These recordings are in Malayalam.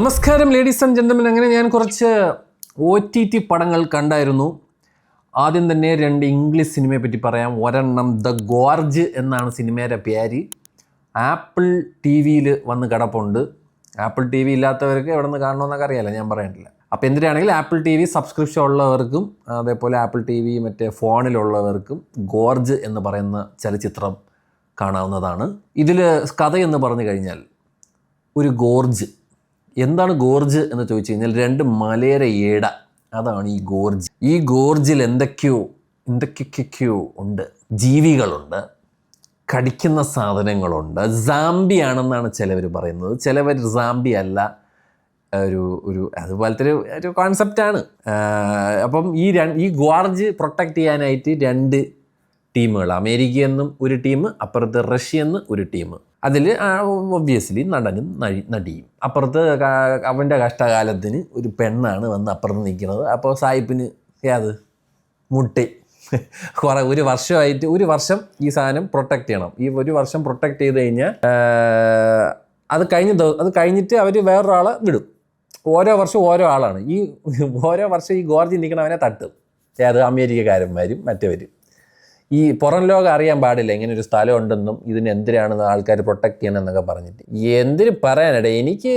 നമസ്കാരം ലേഡീസ് ആൻഡ് ജെന്റിൽമെൻ. അങ്ങനെ ഞാൻ കുറച്ച് OTT പടങ്ങൾ കണ്ടായിരുന്നു. ആദ്യം തന്നെ 2 ഇംഗ്ലീഷ് സിനിമയെ പറ്റി പറയാം. ഒരെണ്ണം ദ ഗോർജ് എന്നാണ് സിനിമയുടെ പേര്. ആപ്പിൾ TV-യിൽ വന്ന് കിടപ്പുണ്ട്. ആപ്പിൾ TV ഇല്ലാത്തവർക്ക് എവിടെ നിന്ന് കാണണമെന്നൊക്കെ അറിയാമല്ലോ, ഞാൻ പറയണ്ടില്ല. അപ്പോൾ എന്തിനാണെങ്കിലും ആപ്പിൾ TV സബ്സ്ക്രിപ്ഷൻ ഉള്ളവർക്കും അതേപോലെ ആപ്പിൾ TV മറ്റേ ഫോണിലുള്ളവർക്കും ഗോർജ് എന്ന് പറയുന്ന ചലച്ചിത്രം കാണാവുന്നതാണ്. ഇതിൽ കഥ എന്ന് പറഞ്ഞു കഴിഞ്ഞാൽ ഒരു ഗോർജ്. എന്താണ് ഗോർജ് എന്ന് ചോദിച്ചു കഴിഞ്ഞാൽ 2 മലയുടെ ഏട, അതാണ് ഈ ഗോർജ്. ഈ ഗോർജിൽ എന്തൊക്കെയൊക്കെയോ ഉണ്ട്. ജീവികളുണ്ട്, കടിക്കുന്ന സാധനങ്ങളുണ്ട്. സാംബി ആണെന്നാണ് ചിലവർ പറയുന്നത്, ചിലവർ സാംബി അല്ല, ഒരു അതുപോലത്തെ ഒരു കോൺസെപ്റ്റാണ്. അപ്പം ഈ ഗോർജ് പ്രൊട്ടക്റ്റ് ചെയ്യാനായിട്ട് 2 ടീമുകൾ, അമേരിക്കയെന്നും ഒരു ടീം, അപ്പുറത്ത് റഷ്യയെന്ന് ഒരു ടീം. അതിൽ ഒബ്വിയസ്ലി നടനും നടിയും. അപ്പുറത്ത് അവൻ്റെ കഷ്ടകാലത്തിന് ഒരു പെണ്ണാണ് വന്ന് അപ്പുറത്ത് നിൽക്കുന്നത്. അപ്പോൾ സായിപ്പിന് മുട്ടി ഒരു വർഷമായിട്ട്, ഒരു വർഷം ഈ സാധനം പ്രൊട്ടക്റ്റ് ചെയ്യണം. ഈ ഒരു വർഷം പ്രൊട്ടക്റ്റ് ചെയ്ത് കഴിഞ്ഞാൽ അത് കഴിഞ്ഞിട്ട് അവർ വേറൊരാളെ വിടും. ഓരോ വർഷം ഓരോ ആളാണ്. ഓരോ വർഷം ഈ ഗോർജി നിൽക്കണവനെ തട്ടും. അമേരിക്കക്കാരന്മാരും മറ്റവരും. ഈ പുറം ലോകം അറിയാൻ പാടില്ല ഇങ്ങനെ ഒരു സ്ഥലം ഉണ്ടെന്നും ഇതിന് എന്തിനാണെന്ന് ആൾക്കാർ പ്രൊട്ടക്റ്റ് ചെയ്യണം എന്നൊക്കെ പറഞ്ഞിട്ട്. എന്തിന് പറയാനിടെ, എനിക്ക്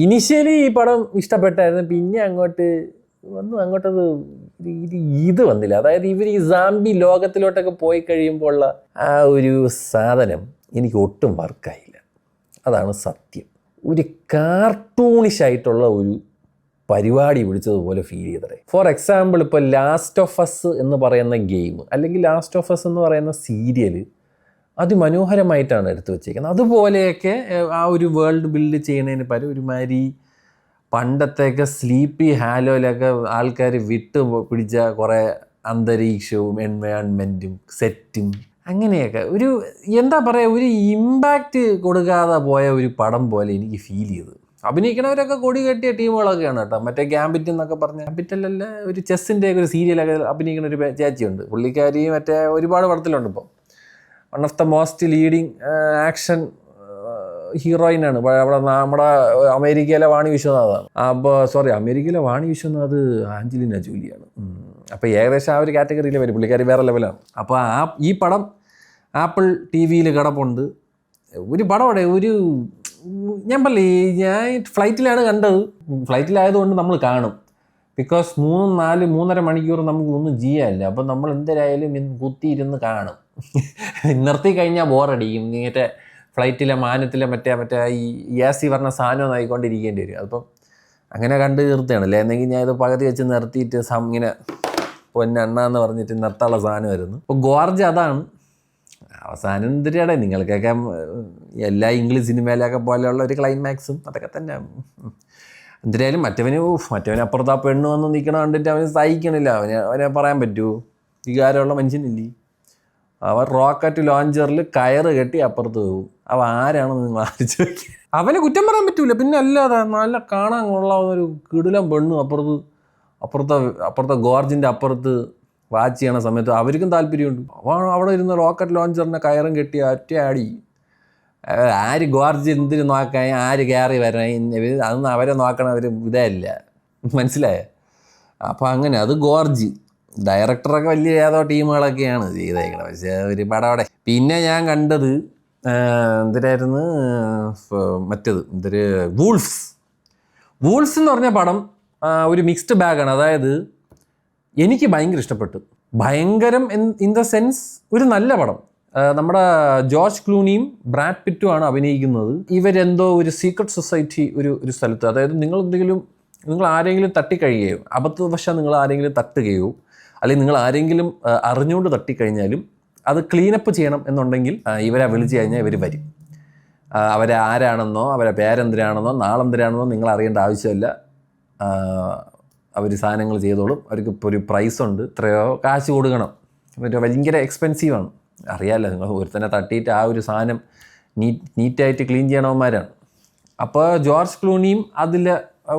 ഇനിഷ്യലി ഈ പടം ഇഷ്ടപ്പെട്ടായിരുന്നു. പിന്നെ അങ്ങോട്ടത് ഇത് വന്നില്ല. അതായത് ഇവർ ഈ സാംബി ലോകത്തിലോട്ടൊക്കെ പോയി കഴിയുമ്പോൾ ഉള്ള ആ ഒരു സാധനം എനിക്ക് ഒട്ടും വർക്കായില്ല. അതാണ് സത്യം. ഒരു കാർട്ടൂണിഷായിട്ടുള്ള ഒരു പരിപാടി വിളിച്ചതുപോലെ ഫീൽ ചെയ്തത്. ഫോർ എക്സാമ്പിൾ, ഇപ്പോൾ ലാസ്റ്റ് ഓഫ് അസ് എന്ന് പറയുന്ന ഗെയിം അല്ലെങ്കിൽ ലാസ്റ്റ് ഓഫ് അസ് എന്ന് പറയുന്ന സീരിയൽ അതിമനോഹരമായിട്ടാണ് എടുത്തു വെച്ചേക്കുന്നത്. അതുപോലെയൊക്കെ ആ ഒരു വേൾഡ് ബിൽഡ് ചെയ്യുന്നതിന് പകരം ഒരുമാതിരി പണ്ടത്തെയൊക്കെ സ്ലീപ്പി ഹാലോയിലൊക്കെ ആൾക്കാർ വിട്ട് പിടിച്ച കുറേ അന്തരീക്ഷവും എൻവയോൺമെൻറ്റും സെറ്റും അങ്ങനെയൊക്കെ ഒരു എന്താ പറയുക, ഒരു ഇമ്പാക്റ്റ് കൊടുക്കാതെ പോയ ഒരു പടം പോലെ എനിക്ക് ഫീൽ ചെയ്തു. അഭിനയിക്കണവരൊക്കെ കൊടി കെട്ടിയ ടീമുകളൊക്കെയാണ് കേട്ടോ. മറ്റേ ഗാംബിറ്റ് എന്നൊക്കെ പറഞ്ഞ, ഗാംബിറ്റല്ല, ഒരു ചെസ്സിൻ്റെ ഒരു സീരിയലൊക്കെ അഭിനയിക്കുന്ന ഒരു ചേച്ചിയുണ്ട്. പുള്ളിക്കാരി മറ്റേ ഒരുപാട് പടത്തിലുണ്ട്. ഇപ്പോൾ one of the most leading action ഹീറോയിനാണ്. അവിടെ നമ്മുടെ അമേരിക്കയിലെ വാണി വിശ്വനാഥാണ്. അപ്പോൾ അമേരിക്കയിലെ വാണി വിശ്വനാഥ് ആഞ്ചലിന ജോലിയാണ്. അപ്പോൾ ഏകദേശം ആ ഒരു കാറ്റഗറിയിൽ വരും. പുള്ളിക്കാരി വേറെ ലെവലാണ്. അപ്പോൾ ഈ പടം ആപ്പിൾ TV-യിൽ കിടപ്പുണ്ട്. ഒരു പടം അവിടെ ഞാൻ പറയില്ലേ, ഞാൻ ഫ്ലൈറ്റിലാണ് കണ്ടത്. ഫ്ലൈറ്റിലായതുകൊണ്ട് നമ്മൾ കാണും. ബിക്കോസ് 3-4-3.5 മണിക്കൂർ നമുക്ക് ഒന്നും ചെയ്യാനില്ല. അപ്പം നമ്മൾ എന്തായാലും കുത്തിയിരുന്ന് കാണും. നിർത്തി കഴിഞ്ഞാൽ ബോറടിക്കും. ഇങ്ങനത്തെ ഫ്ലൈറ്റിലെ മാനത്തിലെ മറ്റേ ഈ AC പറഞ്ഞ സാധനം ആയിക്കൊണ്ടിരിക്കേണ്ടി വരും. അപ്പം അങ്ങനെ കണ്ട് നിർത്തുകയാണല്ലേ. എന്നെങ്കിൽ ഞാൻ ഇത് പകുതി വെച്ച് നിർത്തിയിട്ട് ഇങ്ങനെ പൊന്നെണ്ണ എന്ന് പറഞ്ഞിട്ട് നിർത്താനുള്ള സാധനമായിരുന്നു. അപ്പോൾ ഗോർജ് അതാണ്. അവസാനം എന്തിനാടെ, നിങ്ങൾക്കൊക്കെ എല്ലാ ഇംഗ്ലീഷ് സിനിമയിലൊക്കെ പോലെയുള്ള ഒരു ക്ലൈമാക്സും അതൊക്കെ തന്നെ. എന്തായാലും മറ്റവന് അപ്പുറത്ത് ആ പെണ്ണ് വന്ന് നിൽക്കണ കണ്ടിട്ട് അവന് സഹിക്കണില്ല. അവനെ പറയാൻ പറ്റുമോ? വികാരമുള്ള മനുഷ്യനില്ലേ. അവൻ റോക്കറ്റ് ലോഞ്ചറിൽ കയറ് കെട്ടി അപ്പുറത്ത് പോകും. അവൻ ആരാണെന്ന് നിങ്ങൾ ആലോചിച്ച് നോക്കി. അവനെ കുറ്റം പറയാൻ പറ്റൂല. പിന്നെ അല്ലാതെ നല്ല കാണാൻ കൊള്ള ഒരു കിടിലം പെണ്ണ് അപ്പുറത്തെ ഗോർജിൻ്റെ അപ്പുറത്ത് വാച്ച് ചെയ്യണ സമയത്ത് അവർക്കും താല്പര്യമുണ്ട്. അവിടെ ഇരുന്ന് റോക്കറ്റ് ലോഞ്ചറിനെ കയറും കെട്ടി ഒറ്റയാടി. ആര് ഗോർജ് എന്തിനു നോക്കാൻ, ആര് കയറി വരണം, അതൊന്നും അവരെ നോക്കണ ഒരു ഇതല്ല. മനസ്സിലായേ? അപ്പോൾ അങ്ങനെ അത് ഗോർജ്. ഡയറക്ടറൊക്കെ വലിയ ഏതോ ടീമുകളൊക്കെയാണ് ചെയ്തേക്കണം. പക്ഷേ ഒരു പടം അവിടെ. പിന്നെ ഞാൻ കണ്ടത് എന്തിനായിരുന്നു വൂൾഫ്സ് എന്ന് പറഞ്ഞ പടം ഒരു മിക്സ്ഡ് ബാഗാണ്. അതായത് എനിക്ക് ഭയങ്കര ഇഷ്ടപ്പെട്ടു. ഭയങ്കരം ഇൻ ദ സെൻസ് ഒരു നല്ല പടം. നമ്മുടെ ജോർജ് ക്ലൂണിയും ബ്രാഡ് പിറ്റുമാണ് അഭിനയിക്കുന്നത്. ഇവരെന്തോ ഒരു സീക്രട്ട് സൊസൈറ്റി ഒരു സ്ഥലത്ത്, അതായത് നിങ്ങൾ ആരെങ്കിലും തട്ടിക്കഴിയുകയോ അബദ്ധവശാൽ നിങ്ങൾ ആരെങ്കിലും തട്ടുകയോ അല്ലെങ്കിൽ നിങ്ങൾ ആരെങ്കിലും അറിഞ്ഞുകൊണ്ട് തട്ടിക്കഴിഞ്ഞാലും അത് ക്ലീനപ്പ് ചെയ്യണം എന്നുണ്ടെങ്കിൽ ഇവരെ വിളിച്ചു കഴിഞ്ഞാൽ ഇവർ വരും. അവരെ ആരാണെന്നോ അവരെ പേരെന്തിനാണെന്നോ നാളെന്തിനാണെന്നോ നിങ്ങൾ അറിയേണ്ട ആവശ്യമില്ല. അവർ സാധനങ്ങൾ ചെയ്തോളും. അവർക്ക് ഇപ്പോൾ ഒരു പ്രൈസുണ്ട്, ഇത്രയോ കാശ് കൊടുക്കണം. ഭയങ്കര എക്സ്പെൻസീവാണ്. അറിയാമല്ലോ, നിങ്ങൾ ഒരുത്തന്നെ തട്ടിയിട്ട് ആ ഒരു സാധനം നീറ്റായിട്ട് ക്ലീൻ ചെയ്യണവന്മാരാണ്. അപ്പോൾ ജോർജ് ക്ലൂണിയും അതിലെ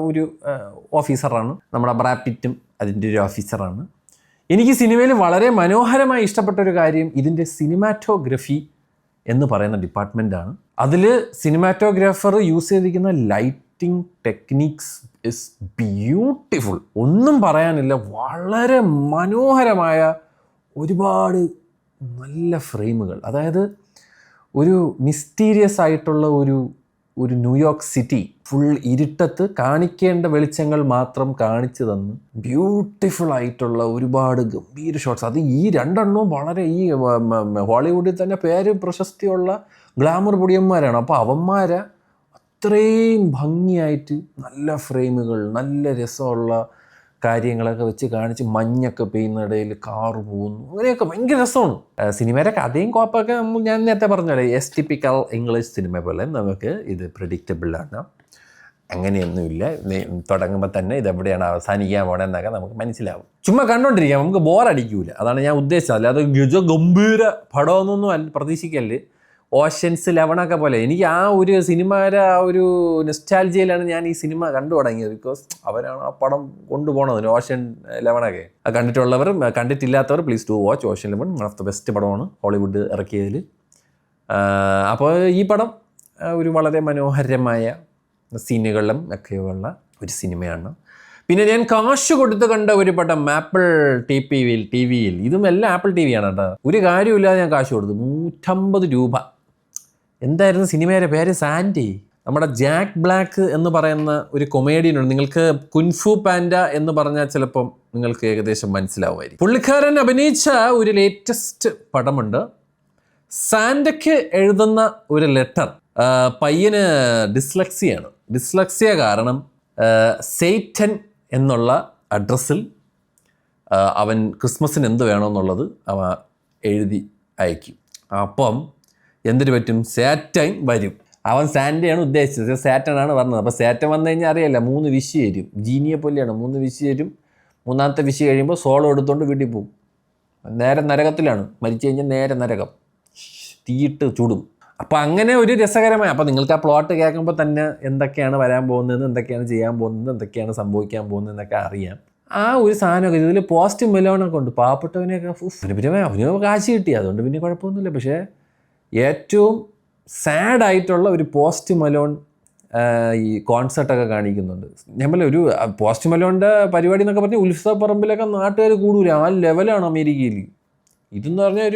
ഒരു ഓഫീസറാണ്. നമ്മുടെ ബ്രാഡ് പിറ്റും അതിൻ്റെ ഒരു ഓഫീസറാണ്. എനിക്ക് സിനിമയിൽ വളരെ മനോഹരമായി ഇഷ്ടപ്പെട്ട ഒരു കാര്യം ഇതിൻ്റെ സിനിമാറ്റോഗ്രഫി എന്ന് പറയുന്ന ഡിപ്പാർട്ട്മെൻറ്റാണ്. അതിൽ സിനിമാറ്റോഗ്രാഫർ യൂസ് ചെയ്തിരിക്കുന്ന light editing techniques is beautiful. ഒന്നും പറയാനില്ല. വളരെ മനോഹരമായ ഒരുപാട് നല്ല ഫ്രെയിമുകൾ. അതായത് ഒരു മിസ്റ്റീരിയസ് ആയിട്ടുള്ള ഒരു ന്യൂയോർക്ക് സിറ്റി ഫുൾ ഇരുട്ടത്ത് കാണിക്കേണ്ട വെളിച്ചങ്ങൾ മാത്രം കാണിച്ചു തന്ന് ബ്യൂട്ടിഫുൾ ആയിട്ടുള്ള ഒരുപാട് ഗംഭീര ഷോട്ട്സ്. അത് ഈ രണ്ടെണ്ണവും വളരെ ഈ ഹോളിവുഡിൽ തന്നെ പേര് പ്രശസ്തിയുള്ള ഗ്ലാമർ പൊടിയന്മാരാണ്. അപ്പോൾ അവന്മാരെ അത്രയും ഭംഗിയായിട്ട് നല്ല ഫ്രെയിമുകൾ, നല്ല രസമുള്ള കാര്യങ്ങളൊക്കെ വെച്ച് കാണിച്ച് മഞ്ഞൊക്കെ പെയ്യുന്നിടയിൽ കാറ് പോകുന്നു, അങ്ങനെയൊക്കെ ഭയങ്കര രസമാണ്. സിനിമയുടെ കഥയും കോപ്പൊക്കെ ഞാൻ നേരത്തെ പറഞ്ഞല്ലേ എസ് ടിപ്പിക്കൽ ഇംഗ്ലീഷ് സിനിമ പോലെ നമുക്ക് ഇത് പ്രെഡിക്റ്റബിളാണ്. അങ്ങനെയൊന്നുമില്ല. തുടങ്ങുമ്പോൾ തന്നെ ഇതെവിടെയാണ് അവസാനിക്കാൻ പോകണമെന്നൊക്കെ നമുക്ക് മനസ്സിലാവും. ചുമ്മാ കണ്ടോണ്ടിരിക്കാം, നമുക്ക് ബോറടിക്കൂല. അതാണ് ഞാൻ ഉദ്ദേശിച്ചത്. അല്ലാതെ ഗംഭീര പടമൊന്നും പ്രതീക്ഷിക്കല്. ഓഷ്യൻസ് 11 പോലെ എനിക്ക് ആ ഒരു സിനിമയുടെ ആ ഒരു നെസ്റ്റാൾജിയയിലാണ് ഞാൻ ഈ സിനിമ കണ്ടു തുടങ്ങിയത്. ബിക്കോസ് അവരാണ് ആ പടം കൊണ്ടുപോകണത്. ഓഷ്യൻ 11 കണ്ടിട്ടുള്ളവർ, കണ്ടിട്ടില്ലാത്തവർ please to watch Ocean 11. One of the best പടമാണ് ഹോളിവുഡ് ഇറക്കിയതിൽ. അപ്പോൾ ഈ പടം ഒരു വളരെ മനോഹരമായ സീനുകളും ഒക്കെയുള്ള ഒരു സിനിമയാണ്. പിന്നെ ഞാൻ കാശ് കൊടുത്ത് കണ്ട ഒരു പടം ആപ്പിൾ ടി വിയിൽ. ഇതും എല്ലാം ആപ്പിൾ TV ആണ് കേട്ടോ. ഒരു കാര്യമില്ലാതെ ഞാൻ കാശ് കൊടുത്തു. 150 രൂപ. എന്തായിരുന്നു സിനിമയുടെ പേര്? സാൻഡി. നമ്മുടെ ജാക്ക് ബ്ലാക്ക് എന്ന് പറയുന്ന ഒരു കൊമേഡിയനുണ്ട്. നിങ്ങൾക്ക് കുൻഫു പാൻഡ എന്ന് പറഞ്ഞാൽ ചിലപ്പം നിങ്ങൾക്ക് ഏകദേശം മനസ്സിലാവുമായിരിക്കും. പുള്ളിക്കാരൻ അഭിനയിച്ച ഒരു ലേറ്റസ്റ്റ് പടമുണ്ട്. സാൻഡയ്ക്ക് എഴുതുന്ന ഒരു ലെറ്റർ. പയ്യന് ഡിസ്ലക്സിയ കാരണം സെയ്റ്റൻ എന്നുള്ള അഡ്രസ്സിൽ അവൻ ക്രിസ്മസിന് എന്ത് വേണമെന്നുള്ളത് അവൻ എഴുതി അയക്കും. അപ്പം എന്തിനു പറ്റും? സാറ്റൻ വരും. അവൻ സാൻഡയാണ് ഉദ്ദേശിച്ചത്, സാറ്റനാണ് പറഞ്ഞത്. അപ്പോൾ സാറ്റൻ വന്നു കഴിഞ്ഞാൽ അറിയില്ല, 3 വിഷ് തരും. ജീനിയെ പോലെയാണ്, 3 വിഷ് തരും. 3ാമത്തെ വിഷ് കഴിയുമ്പോൾ സോളോ എടുത്തുകൊണ്ട് വീട്ടിൽ പോകും. നേരെ നരകത്തിലാണ്. മരിച്ചു കഴിഞ്ഞാൽ നേരെ നരകം, തീയിട്ട് ചുടും. അപ്പോൾ അങ്ങനെ ഒരു രസകരമായ, അപ്പോൾ നിങ്ങൾക്ക് ആ പ്ലോട്ട് കേൾക്കുമ്പോൾ തന്നെ എന്തൊക്കെയാണ് വരാൻ പോകുന്നത്, എന്തൊക്കെയാണ് ചെയ്യാൻ പോകുന്നത്, എന്തൊക്കെയാണ് സംഭവിക്കാൻ പോകുന്നത് എന്നൊക്കെ അറിയാം. ആ ഒരു സാധനമൊക്കെ ഇതിൽ പോസ്റ്റ് മെലോണൊക്കെ ഉണ്ട്. പാവപ്പെട്ടവനെയൊക്കെ പിന്നെ അവന് കാശ് കിട്ടി, അതുകൊണ്ട് പിന്നെ കുഴപ്പമൊന്നുമില്ല. പക്ഷേ ഏറ്റവും സാഡായിട്ടുള്ള ഒരു പോസ്റ്റ് മലോൺ ഈ കോൺസെർട്ടൊക്കെ കാണിക്കുന്നുണ്ട്. നമ്മൾ ഒരു പോസ്റ്റ് മലോണിൻ്റെ പരിപാടി എന്നൊക്കെ പറഞ്ഞാൽ ഉത്സവപ്പറമ്പിലൊക്കെ നാട്ടുകാർ കൂടൂല. ആ ലെവലാണ് അമേരിക്കയിൽ. ഇതെന്ന് പറഞ്ഞാൽ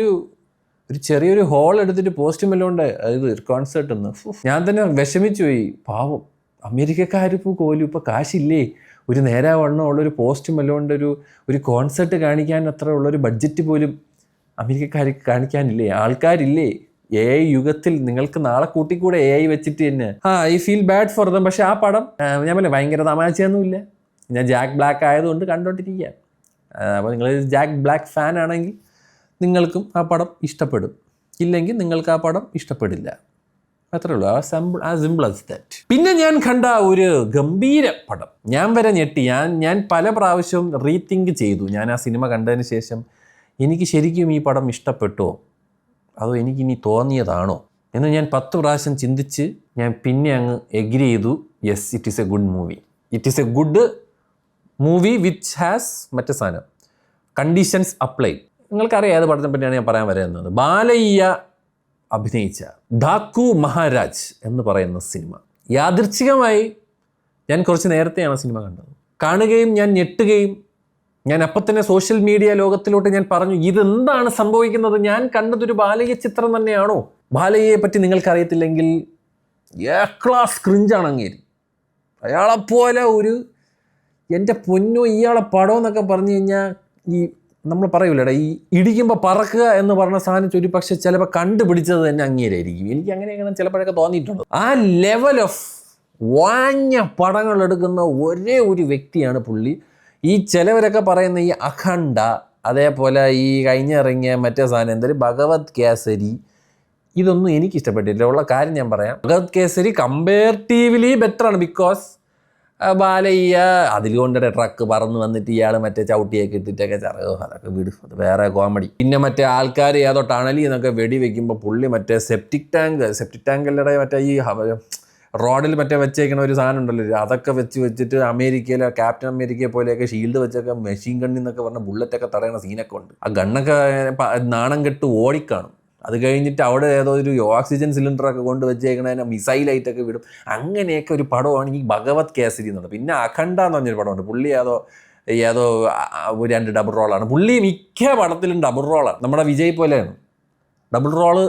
ഒരു ചെറിയൊരു ഹോൾ എടുത്തിട്ട് പോസ്റ്റ് മലോണിൻ്റെ ഇത് കോൺസെർട്ട് എന്ന്. ഞാൻ തന്നെ വിഷമിച്ചു പോയി. പാവം അമേരിക്കക്കാരിപ്പോൾ പോലും ഇപ്പോൾ കാശില്ലേ, ഒരു നേരാവണ്ണമുള്ളൊരു പോസ്റ്റ് മലോണിൻ്റെ ഒരു കോൺസെർട്ട് കാണിക്കാൻ അത്ര ഉള്ളൊരു ബഡ്ജറ്റ് പോലും അമേരിക്കക്കാർക്ക് കാണിക്കാനില്ലേ? ആൾക്കാരില്ലേ? AI യുഗത്തിൽ നിങ്ങൾക്ക് നാളെ കൂട്ടിക്കൂടെ AI വെച്ചിട്ട് തന്നെ. I feel bad for them. പക്ഷേ ആ പടം ഞാൻ പറയാം ഭയങ്കര തമാശയൊന്നുമില്ല. ഞാൻ ജാക്ക് ബ്ലാക്ക് ആയതുകൊണ്ട് കണ്ടോണ്ടിരിക്കുക. അപ്പോൾ നിങ്ങൾ ജാക്ക് ബ്ലാക്ക് ഫാൻ ആണെങ്കിൽ നിങ്ങൾക്കും ആ പടം ഇഷ്ടപ്പെടും, ഇല്ലെങ്കിൽ നിങ്ങൾക്ക് ആ പടം ഇഷ്ടപ്പെടില്ല. അത്രേ ഉള്ളൂ. Simple as that. പിന്നെ ഞാൻ കണ്ട ഒരു ഗംഭീര പടം, ഞാൻ വരെ ഞെട്ടി. ഞാൻ പല പ്രാവശ്യവും റീതിങ്ക് ചെയ്തു. ഞാൻ ആ സിനിമ കണ്ടതിന് ശേഷം എനിക്ക് ശരിക്കും ഈ പടം ഇഷ്ടപ്പെട്ടോ അതോ എനിക്കിനി തോന്നിയതാണോ എന്ന് ഞാൻ 10 പ്രാവശ്യം ചിന്തിച്ച് ഞാൻ പിന്നെ അങ്ങ് എഗ്രി ചെയ്തു. Yes, it is A good movie. It is A good movie which has മറ്റേ സാധനം കണ്ടീഷൻസ് അപ്ലൈ. നിങ്ങൾക്കറിയാം ഏത് പടത്തിനെ പറ്റിയാണ് ഞാൻ പറയാൻ വരുന്നത്. ബാലയ്യ അഭിനയിച്ച ഡാക്കു മഹാരാജ് എന്ന് പറയുന്ന സിനിമ. യാദൃച്ഛികമായി ഞാൻ കുറച്ച് നേരത്തെയാണ് സിനിമ കണ്ടത്. കാണുകയും ഞാൻ ഞെട്ടുകയും ഞാൻ അപ്പം തന്നെ സോഷ്യൽ മീഡിയ ലോകത്തിലോട്ട് ഞാൻ പറഞ്ഞു, ഇതെന്താണ് സംഭവിക്കുന്നത്? ഞാൻ കണ്ടതൊരു ബാലയ്യ ചിത്രം തന്നെയാണോ? ബാലയ്യയെ പറ്റി നിങ്ങൾക്കറിയത്തില്ലെങ്കിൽ എ ക്ലാസ് ക്രിഞ്ചാണ് അങ്ങേര്. അയാളെപ്പോലെ എൻ്റെ പൊന്നോ ഇയാളെ പടം എന്നൊക്കെ പറഞ്ഞു കഴിഞ്ഞാൽ ഈ നമ്മൾ പറയൂലടാ, ഈ ഇടിക്കുമ്പോൾ പറക്കുക എന്ന് പറഞ്ഞ സാധനത്തിൽ ഒരു പക്ഷേ ചിലപ്പോൾ കണ്ടുപിടിച്ചത് തന്നെ അങ്ങേരായിരിക്കും. എനിക്ക് അങ്ങനെയൊക്കെ ചിലപ്പോഴൊക്കെ തോന്നിയിട്ടുണ്ട്. ആ ലെവൽ ഓഫ് വാഞ്ഞ പടങ്ങൾ എടുക്കുന്ന ഒരേ ഒരു വ്യക്തിയാണ് പുള്ളി. ഈ ചിലവരൊക്കെ പറയുന്ന ഈ അഖണ്ഡ, അതേപോലെ ഈ കഴിഞ്ഞിറങ്ങിയ മറ്റേ സാധനം എന്തായാലും ഭഗവത് കേസരി, ഇതൊന്നും എനിക്ക് ഇഷ്ടപ്പെട്ടില്ല. ഉള്ള കാര്യം ഞാൻ പറയാം. ഭഗവത് കേസരി കമ്പയർട്ടീവ്ലി ബെറ്ററാണ്. ബിക്കോസ് ബാലയ്യ അതിൽ കൊണ്ടിട്ട് ട്രക്ക് പറന്ന് വന്നിട്ട് ഇയാൾ മറ്റേ ചവിട്ടിയൊക്കെ ഇട്ടിട്ടൊക്കെ അതൊക്കെ വിട്, അത് വേറെ കോമഡി. പിന്നെ മറ്റേ ആൾക്കാർ ഏതോ ടണലിൽ നിന്നൊക്കെ വെടി വെക്കുമ്പോൾ പുള്ളി മറ്റേ സെപ്റ്റിക് ടാങ്കല്ലടെ മറ്റേ ഈ റോഡിൽ മറ്റേ വെച്ചേക്കണ ഒരു സാധനം ഉണ്ടല്ലോ, അതൊക്കെ വെച്ചിട്ട് അമേരിക്കയിലെ ക്യാപ്റ്റൻ അമേരിക്കയെ പോലെയൊക്കെ ഷീൽഡ് വെച്ചൊക്കെ മെഷീൻ ഗണ്ണിൽ നിന്നൊക്കെ പറഞ്ഞ ബുള്ളറ്റൊക്കെ തടയണ സീനൊക്കെ ഉണ്ട്. ആ ഗണ്ണൊക്കെ നാണം കെട്ട് ഓടിക്കാണും. അത് കഴിഞ്ഞിട്ട് അവിടെ ഏതോ ഒരു ഓക്സിജൻ സിലിണ്ടറൊക്കെ കൊണ്ട് വെച്ചേക്കണതിനെ മിസൈലായിട്ടൊക്കെ വിടും. അങ്ങനെയൊക്കെ ഒരു പടമാണ് ഈ ഭഗവത് കേസരി എന്നുള്ളത്. പിന്നെ അഖണ്ഡ എന്ന് പറഞ്ഞൊരു പടമുണ്ട്. പുള്ളി ഏതോ 2 ഡബിൾ റോളാണ്. പുള്ളി മിക്ക പടത്തിലും ഡബിൾ റോളാണ്. നമ്മുടെ വിജയ് പോലെയാണ്. ഡബിൾ റോള്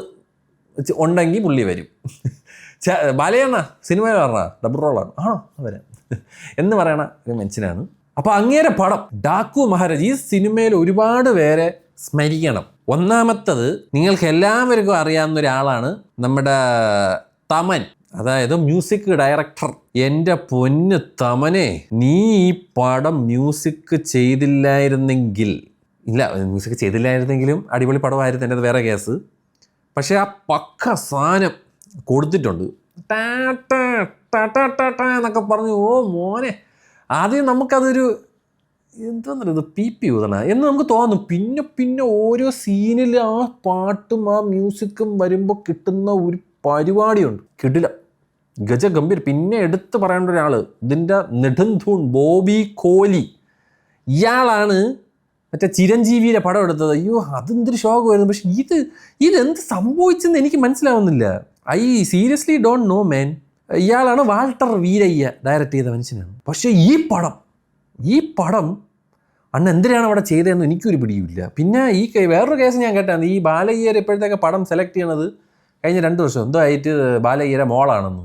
ഉണ്ടെങ്കിൽ പുള്ളി വരും. ബാലയണ്ണ സിനിമയിൽ പറഞ്ഞ ഡബിൾ റോളാണ്, ആണോ വരാം എന്ന് പറയണ ഒരു മനുഷ്യനാണ്. അപ്പോൾ അങ്ങേരെ പടം ഡാക്കു മഹാരാജ് ഈ സിനിമയിൽ ഒരുപാട് പേരെ സ്മരിക്കണം. ഒന്നാമത്തത് നിങ്ങൾക്ക് എല്ലാവർക്കും അറിയാവുന്ന ഒരാളാണ് നമ്മുടെ തമൻ, അതായത് മ്യൂസിക് ഡയറക്ടർ. എൻ്റെ പൊന്ന് തമനെ, നീ ഈ പടം മ്യൂസിക് ചെയ്തില്ലായിരുന്നെങ്കിലും അടിപൊളി പടമായിരുന്നു, എൻ്റെ വേറെ കേസ്. പക്ഷേ ആ പക്ക സാധനം കൊടുത്തിട്ടുണ്ട്. എന്നൊക്കെ പറഞ്ഞു. ഓ മോനെ, ആദ്യം നമുക്കതൊരു എന്താണെന്നറിയത് പി ഊതണ എന്ന് നമുക്ക് തോന്നും. പിന്നെ ഓരോ സീനിൽ ആ പാട്ടും ആ മ്യൂസിക്കും വരുമ്പോൾ കിട്ടുന്ന ഒരു പരിപാടിയുണ്ട്, കിടില ഗജഗംഭീർ. പിന്നെ എടുത്ത് പറയേണ്ട ഒരാൾ ഇതിൻ്റെ നെടുംതൂൺ ബോബി കോലി. ഇയാളാണ് മറ്റേ ചിരഞ്ജീവിയുടെ പടം എടുത്തത്. അയ്യോ അതെന്തൊരു ശോകമായിരുന്നു. പക്ഷെ ഇതെന്ത് സംഭവിച്ചെന്ന് എനിക്ക് മനസ്സിലാവുന്നില്ല. I seriously don't know man. ഇയാളാണ് വാൾട്ടർ വീരയ്യ ഡയറക്റ്റ് ചെയ്ത മനുഷ്യനാണ്. പക്ഷേ ഈ പടം അന്ന് എന്തിനാണ് അവിടെ ചെയ്തതെന്ന് എനിക്കൊരു പിടിയുമില്ല. പിന്നെ വേറൊരു കേസ് ഞാൻ കേട്ടാണ്, ഈ ബാലയ്യർ ഇപ്പോഴത്തേക്ക് പടം സെലക്ട് ചെയ്യണത് കഴിഞ്ഞ 2 വർഷം എന്തോ ആയിട്ട് ബാലയ്യരെ മോളാണെന്ന്.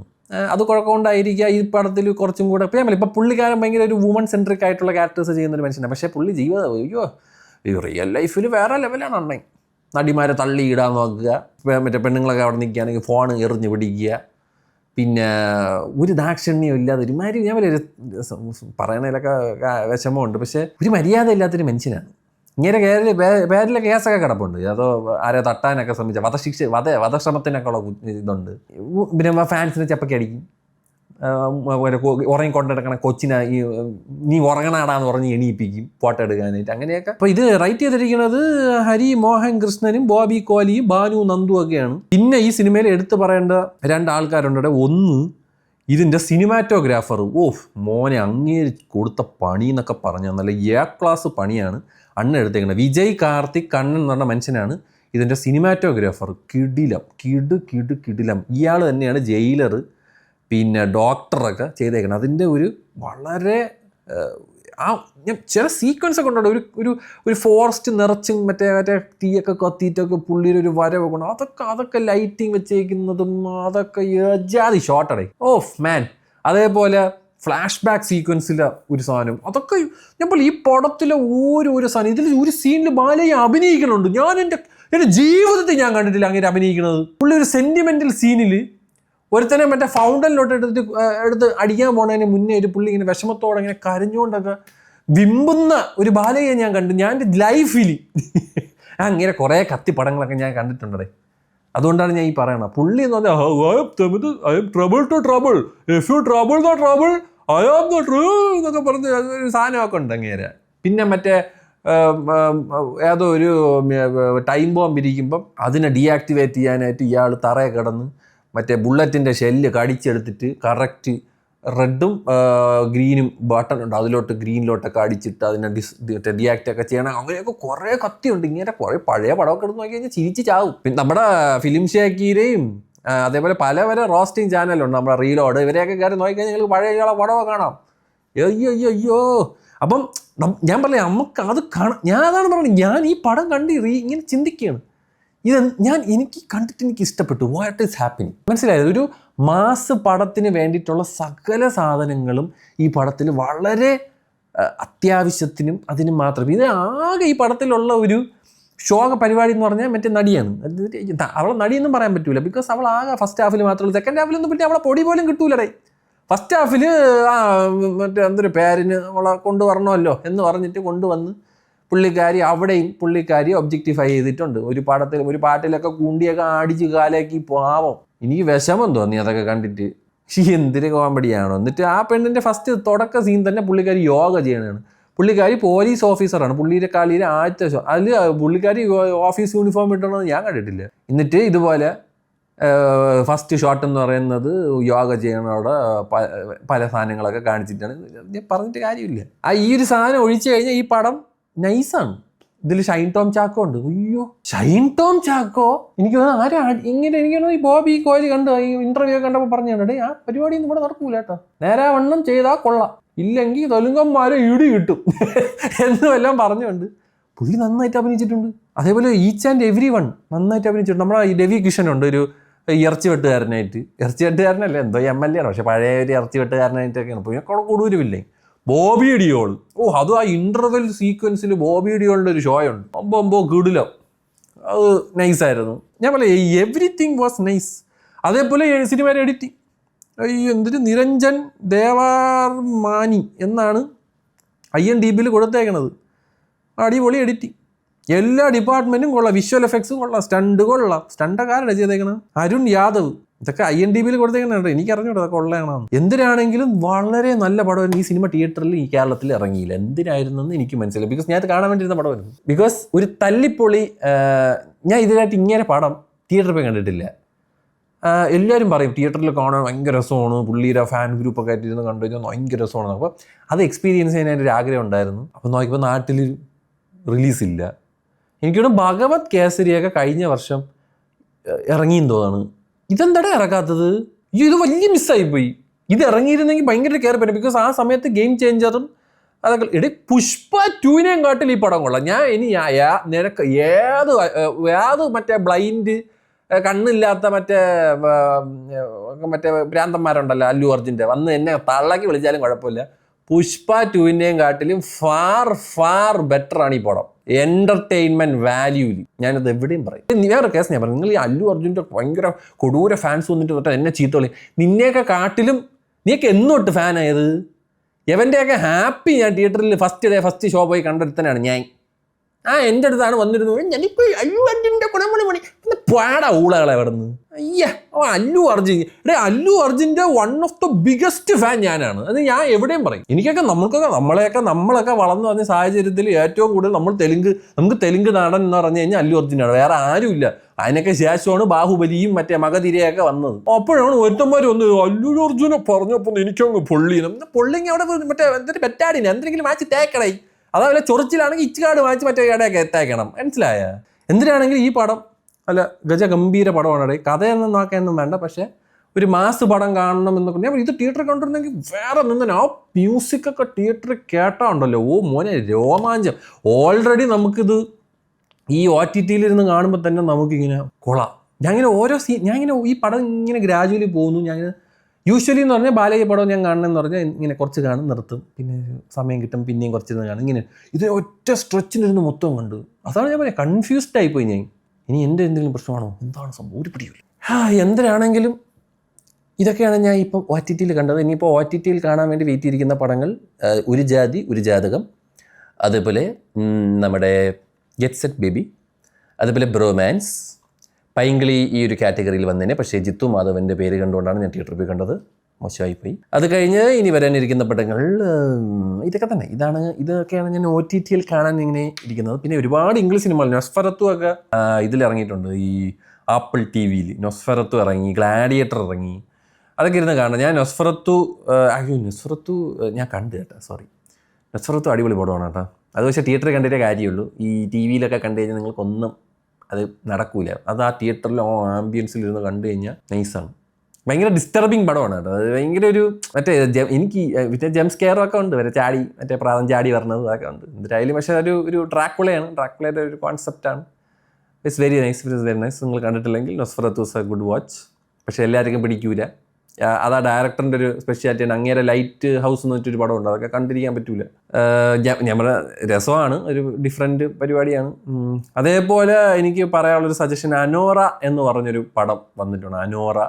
അത് കുഴപ്പമുണ്ടായിരിക്കുക ഈ പടത്തിൽ കുറച്ചും കൂടെ ഇപ്പം പുള്ളിക്കാരൻ ഭയങ്കര ഒരു വുമൺ സെൻട്രിക് ആയിട്ടുള്ള ക്യാരക്ടേഴ്സ് ചെയ്യുന്നൊരു മനുഷ്യനാണ്. പക്ഷേ പുള്ളി റിയൽ ലൈഫിൽ വേറെ ലെവലാണ് അണ്ണൻ. നടിമാരെ തള്ളിയിടാൻ നോക്കുക, മറ്റേ പെണ്ണുങ്ങളൊക്കെ അവിടെ നിൽക്കുകയാണെങ്കിൽ ഫോൺ എറിഞ്ഞ് പിടിക്കുക, പിന്നെ ഒരു ദാക്ഷിണ്യം ഇല്ലാതെ ഒരുമാതിരി ഞാൻ വലിയ പറയണതിലൊക്കെ വിഷമമുണ്ട്. പക്ഷേ ഒരു മര്യാദ ഇല്ലാത്തൊരു മനുഷ്യനാണ്. ഇങ്ങനെ പേരിലെ കേസൊക്കെ കിടപ്പുണ്ട്. അതോ ആരെ തട്ടാനൊക്കെ ശ്രമിച്ച വധശ്രമത്തിനൊക്കെ ഉള്ള ഇതുണ്ട്. പിന്നെ ഫാൻസിനെ ചപ്പക്കി അടിക്കും, ഉറങ്ങിക്കൊണ്ടെടുക്കണ കൊച്ചിനെ നീ ഉറങ്ങണാടാന്ന് പറഞ്ഞ് എണീപ്പിക്കും ഫോട്ടോ എടുക്കാനായിട്ട്, അങ്ങനെയൊക്കെ. അപ്പോൾ ഇത് റൈറ്റ് ചെയ്തിരിക്കുന്നത് ഹരി മോഹൻ കൃഷ്ണനും ബോബി കോലിയും ബാനു നന്ദു ഒക്കെയാണ്. പിന്നെ ഈ സിനിമയിൽ എടുത്തു പറയേണ്ട 2 ആൾക്കാരുണ്ട്. ഒന്ന് ഇതിൻ്റെ സിനിമാറ്റോഗ്രാഫർ. മോനെ അങ്ങേര് കൊടുത്ത പണി എന്നൊക്കെ പറഞ്ഞാൽ നല്ല ക്ലാസ് പണിയാണ് അണ്ണൻ എടുത്തേക്കുന്നത്. വിജയ് കാർത്തിക് കണ്ണൻ എന്ന് പറഞ്ഞ മനുഷ്യനാണ് ഇതിൻ്റെ സിനിമാറ്റോഗ്രാഫർ. കിടിലം. ഇയാൾ തന്നെയാണ് ജയിലർ പിന്നെ ഡോക്ടറൊക്കെ ചെയ്തേക്കണം. അതിൻ്റെ ഒരു വളരെ ഞാൻ ചില സീക്വൻസ് ഒക്കെ ഉണ്ടോ, ഒരു ഫോറസ്റ്റ് നിറച്ചും മറ്റേ തീയൊക്കെ കത്തിയിട്ടൊക്കെ പുള്ളിയുടെ ഒരു വരവ് കൊണ്ട് അതൊക്കെ ലൈറ്റിങ് വെച്ചേക്കുന്നതും അതൊക്കെ ജാതി ഷോട്ടടേ മാൻ. അതേപോലെ ഫ്ലാഷ് ബാക്ക് സീക്വൻസിലെ ഒരു സാധനം, അതൊക്കെ ഞാൻ ഈ പടത്തിലെ ഓരോ സാധനം. ഇതിൽ ഒരു സീനിൽ ബാലയെ അഭിനയിക്കണുണ്ട്. ഞാൻ എൻ്റെ ജീവിതത്തിൽ ഞാൻ കണ്ടിട്ടില്ല അങ്ങനെ അഭിനയിക്കുന്നത്. പുള്ളി ഒരു സെൻറ്റിമെൻ്റൽ സീനിൽ ഒരുത്തനെ മറ്റേ ഫൗണ്ടനിലോട്ട് എടുത്ത് അടിക്കാൻ പോണതിന് മുന്നേ ഒരു പുള്ളി ഇങ്ങനെ വിഷമത്തോടെ ഇങ്ങനെ കരഞ്ഞുകൊണ്ടൊക്കെ വിമ്പുന്ന ഒരു ബാലയെ ഞാൻ കണ്ടു. ഞാൻ എൻ്റെ ലൈഫിൽ അങ്ങനെ കുറേ കത്തി പടങ്ങളൊക്കെ ഞാൻ കണ്ടിട്ടുണ്ടേ. അതുകൊണ്ടാണ് ഞാൻ ഈ പറയണത്. പുള്ളി എന്ന് പറഞ്ഞാൽ എന്നൊക്കെ പറഞ്ഞ് ഒരു സാധനമൊക്കെ ഉണ്ട് അങ്ങേരെ. പിന്നെ മറ്റേ ഏതോ ഒരു ടൈം ബോംബ് ഇരിക്കുമ്പം അതിനെ ഡീആക്ടിവേറ്റ് ചെയ്യാനായിട്ട് ഇയാൾ തറയെ കിടന്ന് മറ്റേ ബുള്ളറ്റിൻ്റെ ഷെല്ല് കടിച്ചെടുത്തിട്ട് കറക്റ്റ് റെഡും ഗ്രീനും ബട്ടൺ ഉണ്ട്, അതിലോട്ട് ഗ്രീനിലോട്ടൊക്കെ അടിച്ചിട്ട് അതിനെ ഡീആക്റ്റ് ഒക്കെ ചെയ്യണം. അങ്ങനെയൊക്കെ കുറേ കത്തിയുണ്ട്. ഇങ്ങനെ കുറേ പഴയ പടമൊക്കെ എടുത്ത് നോക്കി കഴിഞ്ഞാൽ ചിരിച്ച് ചാവും. പിന്നെ നമ്മുടെ ഫിലിം ഷേക്കീരെയും അതേപോലെ പല റോസ്റ്റിംഗ് ചാനലുണ്ട്, നമ്മുടെ റീലോഡ്, ഇവരെയൊക്കെ കയറി നോക്കിക്കഴിഞ്ഞാൽ നിങ്ങൾക്ക് പഴയ പടമൊക്കെ കാണാം. അയ്യോ. അപ്പം ഞാൻ പറഞ്ഞില്ലേ നമുക്ക് അത് കാണാം. ഞാൻ അതാണ് പറഞ്ഞത്, ഞാൻ ഈ പടം കണ്ട് ഇങ്ങനെ ചിന്തിക്കുകയാണ്. എനിക്ക് കണ്ടിട്ട് എനിക്ക് ഇഷ്ടപ്പെട്ടു. വാട്ട് ഈസ് ഹാപ്പനിങ് മനസ്സിലായത്? ഒരു മാസ് പടത്തിന് വേണ്ടിയിട്ടുള്ള സകല സാധനങ്ങളും ഈ പടത്തിൽ വളരെ അത്യാവശ്യത്തിനും അതിനും മാത്രം. ഇത് ആകെ ഈ പടത്തിലുള്ള ഒരു ശോക പരിപാടി എന്ന് പറഞ്ഞാൽ മറ്റേ നടിയാണ്. അവളെ നടിയൊന്നും പറയാൻ പറ്റൂല, ബിക്കോസ് അവൾ ആകെ ഫസ്റ്റ് ഹാഫിൽ മാത്രമേ. സെക്കൻഡ് ഹാഫിലൊന്നും പിന്നെ അവളെ പൊടി പോലും കിട്ടൂലടേ. ഫസ്റ്റ് ഹാഫിൽ മറ്റേ എന്തൊരു പേരിന് അവളെ കൊണ്ടുവരണമല്ലോ എന്ന് പറഞ്ഞിട്ട് കൊണ്ടുവന്ന് പുള്ളിക്കാരി ഒബ്ജക്റ്റിഫൈ ചെയ്തിട്ടുണ്ട്. ഒരു പാട്ടിലൊക്കെ കൂണ്ടിയൊക്കെ അടിച്ച് കാലാക്കി പാവം. എനിക്ക് വിഷമം തോന്നി അതൊക്കെ കണ്ടിട്ട്. എന്തൊരു കോമഡിയാണോ. എന്നിട്ട് ആ പെണ്ണിൻ്റെ ഫസ്റ്റ് തുടക്ക സീൻ തന്നെ പുള്ളിക്കാരി യോഗ ചെയ്യണതാണ്. പുള്ളിക്കാരി പോലീസ് ഓഫീസറാണ്. പുള്ളിയുടെ കളിയിലെ ആദ്യത്തെ ഷോ. അതിൽ പുള്ളിക്കാരി ഓഫീസ് യൂണിഫോം ഇട്ടണമെന്ന് ഞാൻ കണ്ടിട്ടില്ല. എന്നിട്ട് ഇതുപോലെ ഫസ്റ്റ് ഷോട്ട് എന്ന് പറയുന്നത് യോഗ ചെയ്യണവിടെ പല സാധനങ്ങളൊക്കെ കാണിച്ചിട്ടാണ്. ഞാൻ പറഞ്ഞിട്ട് കാര്യമില്ല. ഈ ഒരു സാധനം ഒഴിച്ചു കഴിഞ്ഞാൽ ഈ പടം നൈസാണ്. ഇതിൽ ഷൈൻ ടോം ചാക്കോ ഉണ്ട്. അയ്യോ, ഷൈൻ ടോം ചാക്കോ എനിക്ക് ആരാ ഇങ്ങനെ എനിക്ക് ഈ ബോബി കോഹ്ലി കണ്ട് ഈ ഇന്റർവ്യൂ ഒക്കെ കണ്ടപ്പോൾ പറഞ്ഞാണ്, ആ പരിപാടി ഒന്നും ഇവിടെ നടക്കൂല കേട്ടോ, നേരെ വണ്ണം ചെയ്താൽ കൊള്ളാം, ഇല്ലെങ്കിൽ തെലുങ്കന്മാരെ ഇടി കിട്ടും എന്നും എല്ലാം പറഞ്ഞുകൊണ്ട് പുള്ളി നന്നായിട്ട് അഭിനയിച്ചിട്ടുണ്ട്. അതേപോലെ ഈച്ച് ആൻഡ് എവരി വൺ നന്നായിട്ട് അഭിനയിച്ചിട്ടുണ്ട്. നമ്മുടെ ഈ രവി കിഷൻ ഉണ്ട്, ഒരു ഇറച്ചി വെട്ടുകാരനായിട്ട്, ഇറച്ചി വെട്ടുകാരനല്ലേ എന്തോ MLA ആണ്, പക്ഷെ പഴയ ഒരു ഇറച്ചി വെട്ടുകാരനായിട്ടൊക്കെയാണ്. പോയി കൊടുവരുമില്ലേ ബോബി ഡിയോൾ. അത് ആ ഇന്റർവെൽ സീക്വൻസിൽ ബോബി ഡിയോളിൻ്റെ ഒരു ഷോ ഉണ്ട്, അമ്പോ കിടിലോ, അത് നൈസായിരുന്നു. ഞാൻ പറയാം എവറിത്തിങ് വാസ് നൈസ്. അതേപോലെ സിനിമയുടെ എഡിറ്റിംഗ്, എന്തൊരു നിരഞ്ജൻ ദേവാർമാനി എന്നാണ് IMDbയിൽ കൊടുത്തേക്കണത്. അടിപൊളി എഡിറ്റിംഗ്, എല്ലാ ഡിപ്പാർട്ട്മെൻറ്റും കൊള്ളാം, വിഷ്വൽ എഫക്ട്സും കൊള്ളാം, സ്റ്റണ്ട് കൊള്ളാം. സ്റ്റണ്ടൊക്കെ ചെയ്തേക്കണം അരുൺ യാദവ്, ഇതൊക്കെ IMDbയിൽ കൊടുത്തേക്കണുണ്ട്. എനിക്ക് അറിഞ്ഞൂടെ അതൊക്കെ ഉള്ളതാണ്. എന്തിനാണെങ്കിലും വളരെ നല്ല പടമായിരുന്നു. ഈ സിനിമ തിയേറ്ററിൽ ഈ കേരളത്തിൽ ഇറങ്ങിയില്ല, എന്തിനായിരുന്നെന്ന് എനിക്ക് മനസ്സിലായി. ബിക്കോസ് ഞാൻ അത് കാണാൻ വേണ്ടിയിരുന്ന പടമായിരുന്നു. ബിക്കോസ് ഒരു തല്ലിപ്പൊളി, ഞാൻ ഇതിനായിട്ട് ഇങ്ങനെ പടം തിയേറ്ററിൽ പോയി കണ്ടിട്ടില്ല. എല്ലാവരും പറയും തിയേറ്ററിൽ കാണാൻ ഭയങ്കര രസമാണ്, പുള്ളിയുടെ ഫാൻ ഗ്രൂപ്പൊക്കെ ആയിട്ട് ഇരുന്ന് കണ്ടു കഴിഞ്ഞാൽ ഭയങ്കര രസമാണ്. അപ്പോൾ അത് എക്സ്പീരിയൻസ് ചെയ്യാനായിട്ടൊരു ആഗ്രഹം ഉണ്ടായിരുന്നു. അപ്പോൾ നോക്കിയപ്പോൾ നാട്ടിൽ റിലീസില്ല. എനിക്കിവിടെ ഭഗവത് കേസരിയൊക്കെ കഴിഞ്ഞ വർഷം ഇറങ്ങിയെന്ന് തോന്നാണ്. ഇതെന്താടാ ഇറക്കാത്തത്? ഇത് വലിയ മിസ്സായിപ്പോയി. ഇത് ഇറങ്ങിയിരുന്നെങ്കിൽ ഭയങ്കര കയറി പറ്റും. ബിക്കോസ് ആ സമയത്ത് ഗെയിം ചേഞ്ചറും അതൊക്കെ പുഷ്പ 2-നേയും കാട്ടിൽ ഈ പടം കൊള്ളാം. ഞാൻ ഇനി നിനക്ക് ഏത് മറ്റേ ബ്ലൈൻഡ് കണ്ണില്ലാത്ത മറ്റേ ഭ്രാന്തന്മാരുണ്ടല്ലോ അല്ലു അർജുൻ്റെ, വന്ന് എന്നെ തള്ളക്കി വിളിച്ചാലും കുഴപ്പമില്ല, പുഷ്പ 2-നേയും കാട്ടിലും ഫാർ ബെറ്റർ ആണ് ഈ പടം. എൻ്റർടൈൻമെൻറ്റ് വാല്യൂലി ഞാനത് എവിടെയും പറയും. വേറെ കേസ് ഞാൻ പറയും, നിങ്ങൾ ഈ അല്ലു അർജുൻ്റെ ഭയങ്കര കൊടൂര ഫാൻസ് വന്നിട്ട് തൊട്ട് എന്നെ ചീത്ത കളി. നിന്നെയൊക്കെ കാട്ടിലും നീയൊക്കെ എന്നോട്ട് ഫാനായത്? എവൻ്റെയൊക്കെ ഹാപ്പി ഞാൻ തിയേറ്ററിൽ ഫസ്റ്റ് ഷോ പോയി കണ്ടെടുത്തനാണ് ഞാൻ. എൻ്റെ അടുത്താണ് വന്നിരുന്നത്, ഞാനിപ്പോൾ അല്ലു അർജുൻ്റെ കുണമണി പാടാ ഊളകളെ അവിടെ നിന്ന്. അല്ലു അർജുൻ്റെ one of the biggest fan ഞാനാണ്. അത് ഞാൻ എവിടെയും പറയും. എനിക്കൊക്കെ നമ്മളൊക്കെ വളർന്നു വന്ന സാഹചര്യത്തിൽ ഏറ്റവും കൂടുതൽ നമുക്ക് തെലുങ്ക് നാടൻ എന്ന് പറഞ്ഞു കഴിഞ്ഞാൽ അല്ലു അർജുനാണ്, വേറെ ആരുമില്ല. അതിനൊക്കെ ശേഷമാണ് ബാഹുബലിയും മറ്റേ മഗധീരയൊക്കെ വന്നത്. അപ്പോഴാണ് ഒരുത്തന്മാർ വന്നത് അല്ലു അർജുനെ പറഞ്ഞപ്പോൾ എനിക്കങ്ങ് പൊള്ളിങ് അവിടെ മറ്റേ എന്തൊരു പെറ്റാടിന് എന്തെങ്കിലും മാച്ച് തേക്കണേ. അതേപോലെ ചൊറിച്ചിലാണെങ്കിൽ ഇച്ചുകാട് വാങ്ങിച്ച് മറ്റേ ഇടയൊക്കെ എത്താക്കണം, മനസ്സിലായ? എന്തിനാണെങ്കിലും ഈ പടം അല്ല ഗജഗംഭീര പടമാണ്. കഥയൊന്നും നോക്കാനൊന്നും വേണ്ട, പക്ഷേ ഒരു മാസ് പടം കാണണം എന്നൊക്കെ ഞാൻ ഇത് തിയേറ്ററിൽ കണ്ടിരുന്നെങ്കിൽ വേറെ നിന്ന് ആ മ്യൂസിക്കൊക്കെ തിയേറ്ററിൽ കേട്ടാണ്ടല്ലോ, ഓ മോനെ രോമാഞ്ചം. ഓൾറെഡി നമുക്കിത് ഈ OTTയിലിരുന്ന് കാണുമ്പോൾ തന്നെ നമുക്കിങ്ങനെ കൊള്ളാം. ഞാനിങ്ങനെ ഈ പടം ഇങ്ങനെ ഗ്രാജുവലി പോകുന്നു. ഞാനിങ്ങനെ യൂഷ്വലി എന്ന് പറഞ്ഞാൽ ബാലയ്യ പടം ഞാൻ കാണണമെന്ന് പറഞ്ഞാൽ ഇങ്ങനെ കുറച്ച് കാണും, നിർത്തും, പിന്നെ സമയം കിട്ടും, പിന്നെയും കുറച്ചിരുന്ന് കാണും. ഇങ്ങനെ ഇത് ഒറ്റ സ്ട്രെച്ചിലിരുന്ന് മൊത്തം കണ്ടു. അതാണ് ഞാൻ പറയാം, കൺഫ്യൂസ്ഡ് ആയിപ്പോയി ഞാൻ. ഇനി എൻ്റെ എന്തെങ്കിലും പ്രശ്നമാണോ, എന്താണ് സംഭവം, ഒരു പിടിയില്ല. എന്തിനാണെങ്കിലും ഇതൊക്കെയാണ് ഞാൻ ഇപ്പോൾ OTTയിൽ കണ്ടത്. ഇനിയിപ്പോൾ OTTയിൽ കാണാൻ വേണ്ടി വെയിറ്റ് ചെയ്തിരിക്കുന്ന പടങ്ങൾ ഒരു ജാതി ഒരു ജാതകം, അതേപോലെ നമ്മുടെ ഗെറ്റ് സെറ്റ് ബേബി, അതേപോലെ ബ്രോമാൻസ്, പൈങ്കിളി ഈ ഒരു കാറ്റഗറിയിൽ വന്നതിനെ. പക്ഷേ ജിത്തു മാധവൻ്റെ പേര് കണ്ടുകൊണ്ടാണ് ഞാൻ തിയേറ്ററിൽ പോയി കണ്ടത്, മോശമായിപ്പോയി. അത് കഴിഞ്ഞ് ഇനി വരാനിരിക്കുന്ന പടങ്ങൾ ഇതൊക്കെ തന്നെ. ഇതൊക്കെയാണ് ഞാൻ OTTയിൽ കാണാൻ ഇങ്ങനെ ഇരിക്കുന്നത്. പിന്നെ ഒരുപാട് ഇംഗ്ലീഷ് സിനിമകൾ, നൊസ്ഫെറത്തു ഒക്കെ ഇതിലിറങ്ങിയിട്ടുണ്ട്. ഈ ആപ്പിൾ TVയിൽ നൊസ്ഫെറത്തു ഇറങ്ങി, ഗ്ലാഡിയേറ്റർ ഇറങ്ങി, അതൊക്കെ ഇരുന്ന് കാണാം. ഞാൻ നൊസ്ഫെറത്തു ഞാൻ കണ്ടു കേട്ടോ, സോറി. നൊസ്ഫെറത്തു അടിപൊളി പടമാണ് കേട്ടോ. അത് പക്ഷേ തിയേറ്ററിൽ കണ്ടിട്ടേ കാര്യമുള്ളൂ. ഈ TVയിലൊക്കെ കണ്ടു കഴിഞ്ഞാൽ നിങ്ങൾക്കൊന്നും അത് നടക്കൂല. അത് ആ തിയേറ്ററിൽ ആംബിയൻസിലിരുന്ന് കണ്ടു കഴിഞ്ഞാൽ നൈസാണ്. ഭയങ്കര ഡിസ്റ്റർബിങ് പടമാണ് കേട്ടോ. അത് ഭയങ്കര ഒരു എനിക്ക് ജംപ് സ്കെയറൊക്കെ ഉണ്ട്, പ്രാതം ചാടി പറഞ്ഞത് അതൊക്കെ ഉണ്ട്. എന്തായാലും പക്ഷേ ഒരു ഡ്രാക്കുളയുടെ ഒരു കോൺസെപ്റ്റാണ്. It's very nice. നിങ്ങൾ കണ്ടിട്ടില്ലെങ്കിൽ നൊസ്ഫെറത്തു ഇസ് എ ഗുഡ് വാച്ച്. പക്ഷേ എല്ലാവർക്കും പിടിക്കൂല. അതാ ഡയറക്ടറിൻ്റെ ഒരു സ്പെഷ്യാലിറ്റിയാണ്. അങ്ങേരെ ലൈറ്റ് ഹൗസ് എന്ന് വെച്ചൊരു പടമുണ്ട്, അതൊക്കെ കണ്ടിരിക്കാൻ പറ്റൂല. നമ്മുടെ രസമാണ്, ഒരു ഡിഫറെൻറ്റ് പരിപാടിയാണ്. അതേപോലെ എനിക്ക് പറയാനുള്ളൊരു സജഷൻ, അനോറ എന്ന് പറഞ്ഞൊരു പടം വന്നിട്ടുണ്ട്. അനോറ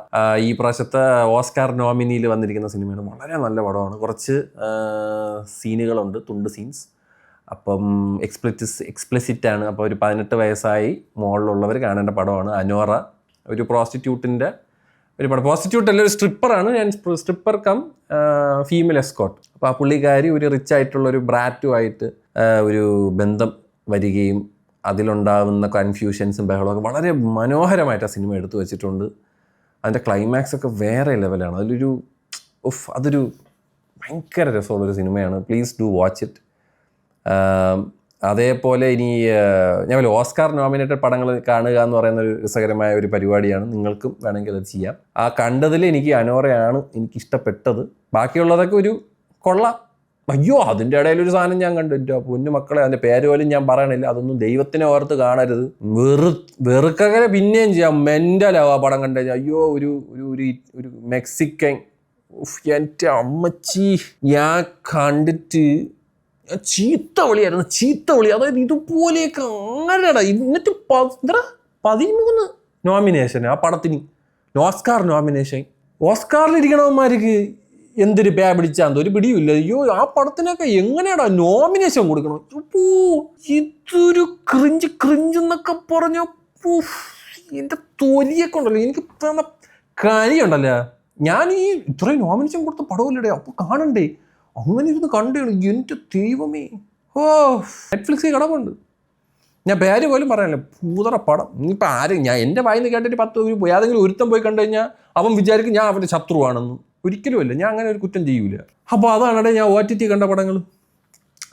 ഈ പ്രാവശ്യത്തെ ഓസ്കാർ നോമിനിയിൽ വന്നിരിക്കുന്ന സിനിമയാണ്. വളരെ നല്ല പടമാണ്. കുറച്ച് സീനുകളുണ്ട്, തുണ്ട് സീൻസ്. അപ്പം എക്സ്പ്ലിസിറ്റ് ആണ്. അപ്പോൾ ഒരു 18 വയസ്സായി മുകളിലുള്ളവർ കാണേണ്ട പടമാണ് അനോറ. ഒരു പ്രോസ്റ്റിറ്റ്യൂട്ടിൻ്റെ ഒരു പടം. പ്രോസ്റ്റിറ്റ്യൂട്ട് അല്ല, ഒരു സ്ട്രിപ്പറാണ്. ഞാൻ സ്ട്രിപ്പർ കം ഫീമെയിൽ എസ്കോട്ട്. അപ്പോൾ ആ പുള്ളിക്കാരി ഒരു റിച്ച് ആയിട്ടുള്ളൊരു ബ്രാറ്റുമായിട്ട് ഒരു ബന്ധം വരികയും അതിലുണ്ടാകുന്ന കൺഫ്യൂഷൻസും ബഹളമൊക്കെ വളരെ മനോഹരമായിട്ട് ആ സിനിമ എടുത്തു വെച്ചിട്ടുണ്ട്. അതിൻ്റെ ക്ലൈമാക്സ് ഒക്കെ വേറെ ലെവലാണ്. അതൊരു ഭയങ്കര രസമുള്ളൊരു സിനിമയാണ്. Please do watch it. അതേപോലെ ഇനി ഞാൻ ഓസ്കാർ നോമിനേറ്റഡ് പടങ്ങൾ കാണുക എന്ന് പറയുന്ന ഒരു രസകരമായ ഒരു പരിപാടിയാണ്. നിങ്ങൾക്കും വേണമെങ്കിൽ അത് ചെയ്യാം. ആ കണ്ടതിൽ എനിക്ക് അനോറയാണ് എനിക്കിഷ്ടപ്പെട്ടത്. ബാക്കിയുള്ളതൊക്കെ ഒരു കൊള്ളാം. അയ്യോ അതിൻ്റെ ഇടയിലൊരു സാധനം ഞാൻ കണ്ടു. എൻ്റെ പൊന്നു മക്കളെ, അതിൻ്റെ പേര് പോലും ഞാൻ പറയണില്ല. അതൊന്നും ദൈവത്തിനെ ഓർത്ത് കാണരുത്. വെറുക്കങ്ങനെ പിന്നെയും ചെയ്യാം. മെൻ്റലാവും ആ പടം കണ്ടു കഴിഞ്ഞാൽ. അയ്യോ ഒരു ഒരു ഒരു മെക്സിക്കൻ, എൻ്റെ അമ്മച്ചി, ഞാൻ കണ്ടിട്ട് ചീത്ത വിളി. അതായത് ഇതുപോലെയൊക്കെ ആരടാ. എന്നിട്ട് 13 നോമിനേഷൻ ആ പടത്തിന്. Oscar nomination. ഓസ്കാറിലിരിക്കണവന്മാർക്ക് എന്തൊരു പേ പിടിച്ചാന്തോ ഒരു പിടിയുമില്ല. അയ്യോ ആ പടത്തിനൊക്കെ എങ്ങനെയാടാ നോമിനേഷൻ കൊടുക്കണം? ഇതൊരു ക്രിഞ്ച് എന്നൊക്കെ പറഞ്ഞ എൻ്റെ തൊലിയൊക്കെ ഉണ്ടല്ലോ, എനിക്ക് കരിയുണ്ടല്ലോ. ഞാൻ ഈ ഇത്രയും നോമിനേഷൻ കൊടുത്ത പടമല്ലേ അപ്പോൾ കാണണ്ടേ? അങ്ങനെ ഇരുന്ന് കണ്ടേ. എൻ്റെ ദൈവമേ. നെറ്റ്ഫ്ലിക്സിൽ കിടപ്പുണ്ട്. ഞാൻ പേര് പോലും പറയാനില്ല. പൂതറ പടം. ഇനിയിപ്പോൾ ആരും ഞാൻ എൻ്റെ വായിന്ന് കേട്ടിട്ട് 10 ഏതെങ്കിലും ഒരുത്തം പോയി കണ്ടു കഴിഞ്ഞാൽ അവൻ വിചാരിക്കും ഞാൻ അവൻ്റെ ശത്രുവാണെന്ന്. ഒരിക്കലുമല്ല. ഞാൻ അങ്ങനെ ഒരു കുറ്റം ചെയ്യൂല. അപ്പോൾ അതാണേ ഞാൻ OTT കണ്ട പടങ്ങൾ.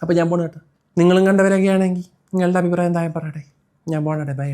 അപ്പോൾ ഞാൻ പോണേട്ടെ. നിങ്ങളും കണ്ടവരൊക്കെ ആണെങ്കിൽ നിങ്ങളുടെ അഭിപ്രായം താഴെ പറയട്ടെ. ഞാൻ പോണേ. ബൈ.